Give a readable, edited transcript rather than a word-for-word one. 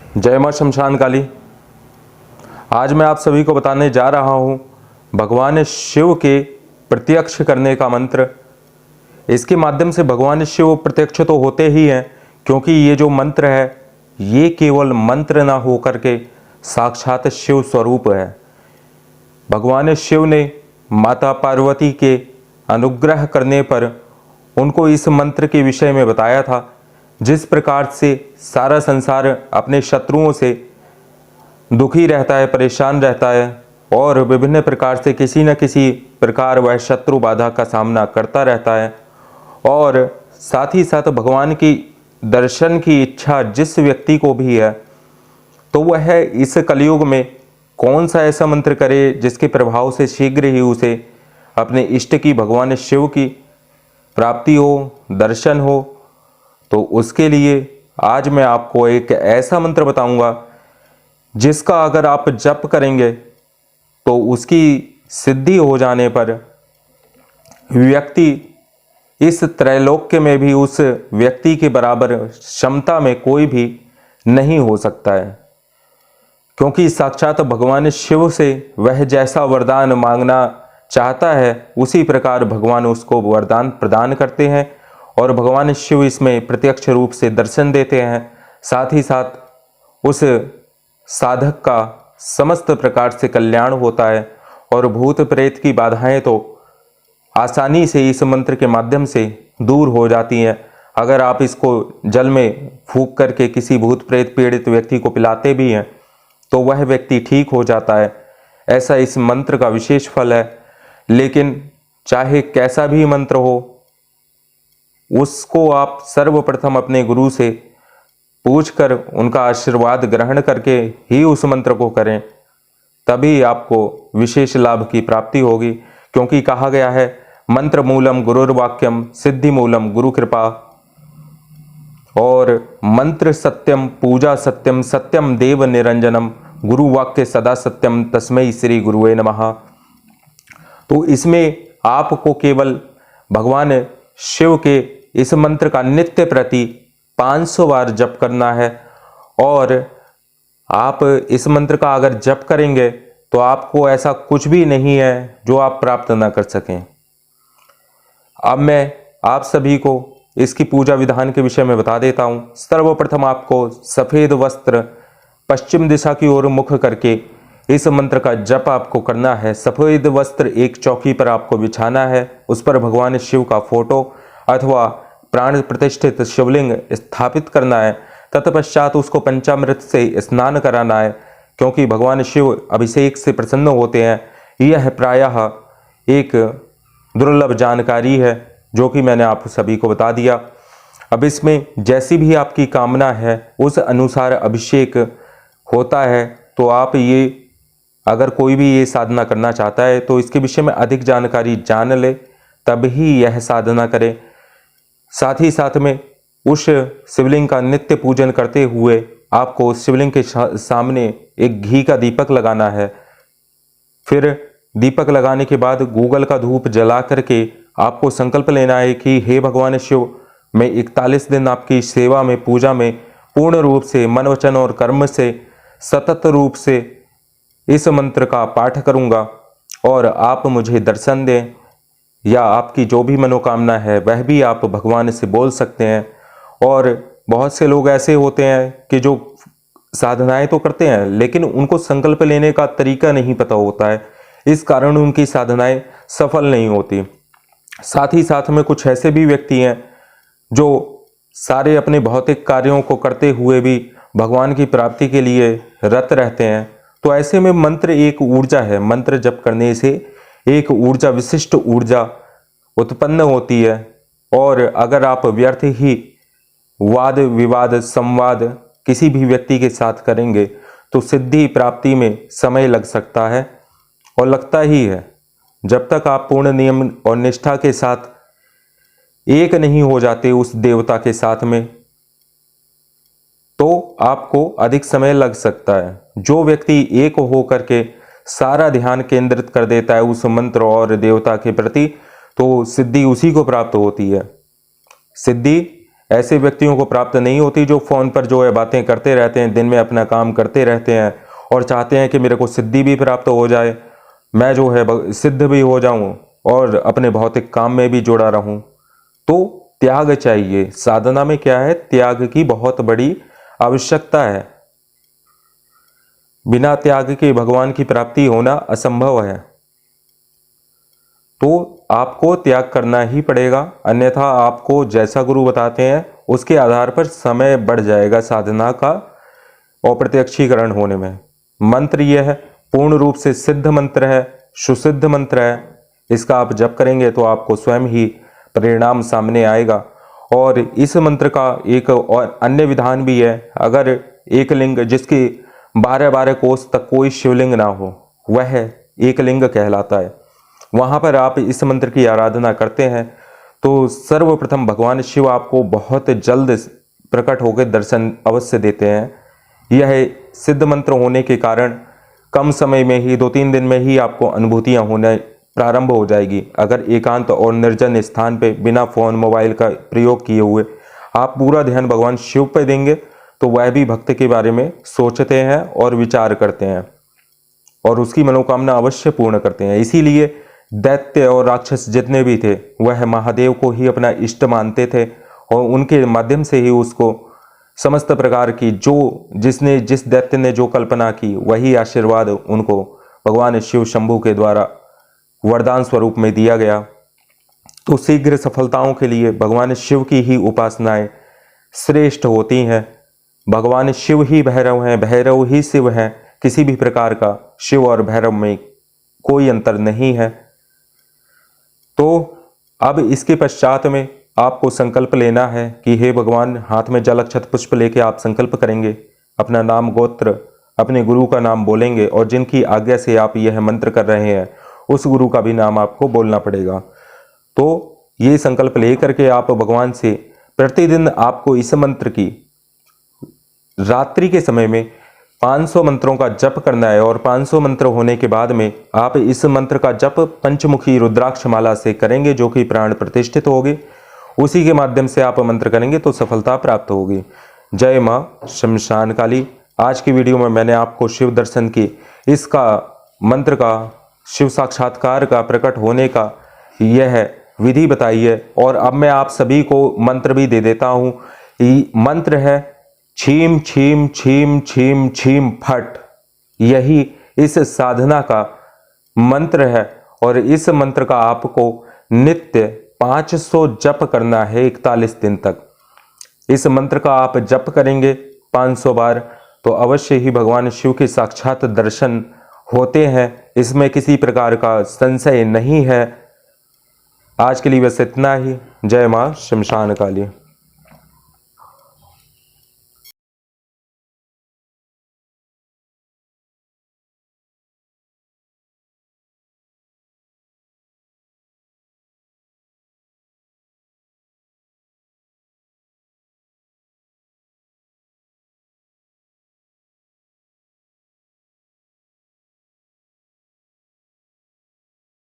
जय मां शमशान काली। आज मैं आप सभी को बताने जा रहा हूं भगवान शिव के प्रत्यक्ष करने का मंत्र। इसके माध्यम से भगवान शिव प्रत्यक्ष तो होते ही हैं, क्योंकि ये जो मंत्र है ये केवल मंत्र ना होकर के साक्षात शिव स्वरूप है। भगवान शिव ने माता पार्वती के अनुग्रह करने पर उनको इस मंत्र के विषय में बताया था। जिस प्रकार से सारा संसार अपने शत्रुओं से दुखी रहता है, परेशान रहता है और विभिन्न प्रकार से किसी न किसी प्रकार वह शत्रु बाधा का सामना करता रहता है, और साथ ही साथ भगवान की दर्शन की इच्छा जिस व्यक्ति को भी है, तो वह इस कलयुग में कौन सा ऐसा मंत्र करे जिसके प्रभाव से शीघ्र ही उसे अपने इष्ट की, भगवान शिव की प्राप्ति हो, दर्शन हो। तो उसके लिए आज मैं आपको एक ऐसा मंत्र बताऊंगा जिसका अगर आप जप करेंगे तो उसकी सिद्धि हो जाने पर व्यक्ति इस त्रैलोक्य में भी उस व्यक्ति के बराबर क्षमता में कोई भी नहीं हो सकता है, क्योंकि साक्षात भगवान शिव से वह जैसा वरदान मांगना चाहता है उसी प्रकार भगवान उसको वरदान प्रदान करते हैं, और भगवान शिव इसमें प्रत्यक्ष रूप से दर्शन देते हैं। साथ ही साथ उस साधक का समस्त प्रकार से कल्याण होता है और भूत प्रेत की बाधाएं तो आसानी से इस मंत्र के माध्यम से दूर हो जाती हैं। अगर आप इसको जल में फूंक करके किसी भूत प्रेत पीड़ित व्यक्ति को पिलाते भी हैं तो वह व्यक्ति ठीक हो जाता है। ऐसा इस मंत्र का विशेष फल है। लेकिन चाहे कैसा भी मंत्र हो, उसको आप सर्वप्रथम अपने गुरु से पूछकर उनका आशीर्वाद ग्रहण करके ही उस मंत्र को करें, तभी आपको विशेष लाभ की प्राप्ति होगी। क्योंकि कहा गया है मंत्र मूलम गुरुर्वाक्यम सिद्धि मूलम गुरु कृपा, और मंत्र सत्यम पूजा सत्यम सत्यम देव निरंजनम गुरु वाक्य सदा सत्यम तस्मै श्री गुरुवे नमः। तो इसमें आपको केवल भगवान शिव के इस मंत्र का नित्य प्रति 500 बार जप करना है, और आप इस मंत्र का अगर जप करेंगे तो आपको ऐसा कुछ भी नहीं है जो आप प्राप्त ना कर सकें। अब मैं आप सभी को इसकी पूजा विधान के विषय में बता देता हूं। सर्वप्रथम आपको सफेद वस्त्र पश्चिम दिशा की ओर मुख करके इस मंत्र का जप आपको करना है। सफेद वस्त्र एक चौकी पर आपको बिछाना है, उस पर भगवान शिव का फोटो अथवा प्राण प्रतिष्ठित शिवलिंग स्थापित करना है। तत्पश्चात उसको पंचामृत से स्नान कराना है, क्योंकि भगवान शिव अभिषेक से प्रसन्न होते हैं। यह प्रायः एक दुर्लभ जानकारी है जो कि मैंने आप सभी को बता दिया। अब इसमें जैसी भी आपकी कामना है उस अनुसार अभिषेक होता है। तो आप ये अगर कोई भी ये साधना करना चाहता है तो इसके विषय में अधिक जानकारी जान ले, तभी यह साधना करे। साथ ही साथ में उस शिवलिंग का नित्य पूजन करते हुए आपको उस शिवलिंग के सामने एक घी का दीपक लगाना है। फिर दीपक लगाने के बाद गूगल का धूप जला करके आपको संकल्प लेना है कि हे भगवान शिव, मैं 41 दिन आपकी सेवा में, पूजा में पूर्ण रूप से मन वचन और कर्म से सतत रूप से इस मंत्र का पाठ करूंगा, और आप मुझे दर्शन दें, या आपकी जो भी मनोकामना है वह भी आप भगवान से बोल सकते हैं। और बहुत से लोग ऐसे होते हैं कि जो साधनाएं तो करते हैं लेकिन उनको संकल्प लेने का तरीका नहीं पता होता है, इस कारण उनकी साधनाएं सफल नहीं होती। साथ ही साथ में कुछ ऐसे भी व्यक्ति हैं जो सारे अपने भौतिक कार्यों को करते हुए भी भगवान की प्राप्ति के लिए रत रहते हैं। तो ऐसे में मंत्र एक ऊर्जा है। मंत्र जप करने से एक ऊर्जा, विशिष्ट ऊर्जा उत्पन्न होती है, और अगर आप व्यर्थ ही वाद विवाद संवाद किसी भी व्यक्ति के साथ करेंगे तो सिद्धि प्राप्ति में समय लग सकता है, और लगता ही है। जब तक आप पूर्ण नियम और निष्ठा के साथ एक नहीं हो जाते उस देवता के साथ में, तो आपको अधिक समय लग सकता है। जो व्यक्ति एक हो करके सारा ध्यान केंद्रित कर देता है उस मंत्र और देवता के प्रति, तो सिद्धि उसी को प्राप्त होती है। सिद्धि ऐसे व्यक्तियों को प्राप्त नहीं होती जो फ़ोन पर जो है बातें करते रहते हैं, दिन में अपना काम करते रहते हैं और चाहते हैं कि मेरे को सिद्धि भी प्राप्त हो जाए, मैं जो है सिद्ध भी हो जाऊं और अपने भौतिक काम में भी जुड़ा रहूं। तो त्याग चाहिए। साधना में क्या है, त्याग की बहुत बड़ी आवश्यकता है। बिना त्याग के भगवान की प्राप्ति होना असंभव है। तो आपको त्याग करना ही पड़ेगा, अन्यथा आपको जैसा गुरु बताते हैं उसके आधार पर समय बढ़ जाएगा साधना का अप्रत्यक्षीकरण होने में। मंत्र यह है, पूर्ण रूप से सिद्ध मंत्र है, सुसिद्ध मंत्र है। इसका आप जप करेंगे तो आपको स्वयं ही परिणाम सामने आएगा। और इस मंत्र का एक और अन्य विधान भी है। अगर एक लिंग जिसकी 12-12 कोस तक कोई शिवलिंग ना हो, वह एक लिंग कहलाता है। वहां पर आप इस मंत्र की आराधना करते हैं तो सर्वप्रथम भगवान शिव आपको बहुत जल्द प्रकट होकर दर्शन अवश्य देते हैं। यह सिद्ध मंत्र होने के कारण कम समय में ही 2-3 दिन में ही आपको अनुभूतियां होने प्रारंभ हो जाएगी। अगर एकांत और निर्जन स्थान पे बिना फोन मोबाइल का प्रयोग किए हुए आप पूरा ध्यान भगवान शिव पे देंगे तो वह भी भक्त के बारे में सोचते हैं और विचार करते हैं और उसकी मनोकामना अवश्य पूर्ण करते हैं। इसीलिए दैत्य और राक्षस जितने भी थे वह महादेव को ही अपना इष्ट मानते थे और उनके माध्यम से ही उसको समस्त प्रकार की जिस दैत्य ने जो कल्पना की वही आशीर्वाद उनको भगवान शिव शंभु के द्वारा वरदान स्वरूप में दिया गया। तो शीघ्र सफलताओं के लिए भगवान शिव की ही उपासनाएं श्रेष्ठ होती हैं। भगवान शिव ही भैरव हैं, भैरव ही शिव हैं। किसी भी प्रकार का शिव और भैरव में कोई अंतर नहीं है। तो अब इसके पश्चात में आपको संकल्प लेना है कि हे भगवान, हाथ में जल अक्षत पुष्प लेके आप संकल्प करेंगे, अपना नाम गोत्र अपने गुरु का नाम बोलेंगे और जिनकी आज्ञा से आप यह मंत्र कर रहे हैं उस गुरु का भी नाम आपको बोलना पड़ेगा। तो ये संकल्प लेकर के आप भगवान से प्रतिदिन आपको इस मंत्र की रात्रि के समय में 500 मंत्रों का जप करना है और 500 मंत्र होने के बाद में आप इस मंत्र का जप पंचमुखी रुद्राक्ष माला से करेंगे जो कि प्राण प्रतिष्ठित होगी। उसी के माध्यम से आप मंत्र करेंगे तो सफलता प्राप्त होगी। जय मां शमशान काली। आज की वीडियो में मैंने आपको शिव दर्शन की इसका मंत्र का शिव साक्षात्कार का प्रकट होने का यह विधि बताई है और अब मैं आप सभी को मंत्र भी दे देता हूं। मंत्र है छीम छीम छीम छीम छीम फट। यही इस साधना का मंत्र है और इस मंत्र का आपको नित्य 500 जप करना है 41 दिन तक। इस मंत्र का आप जप करेंगे 500 बार तो अवश्य ही भगवान शिव के साक्षात दर्शन होते हैं। इसमें किसी प्रकार का संशय नहीं है। आज के लिए बस इतना ही। जय मां शमशान काली।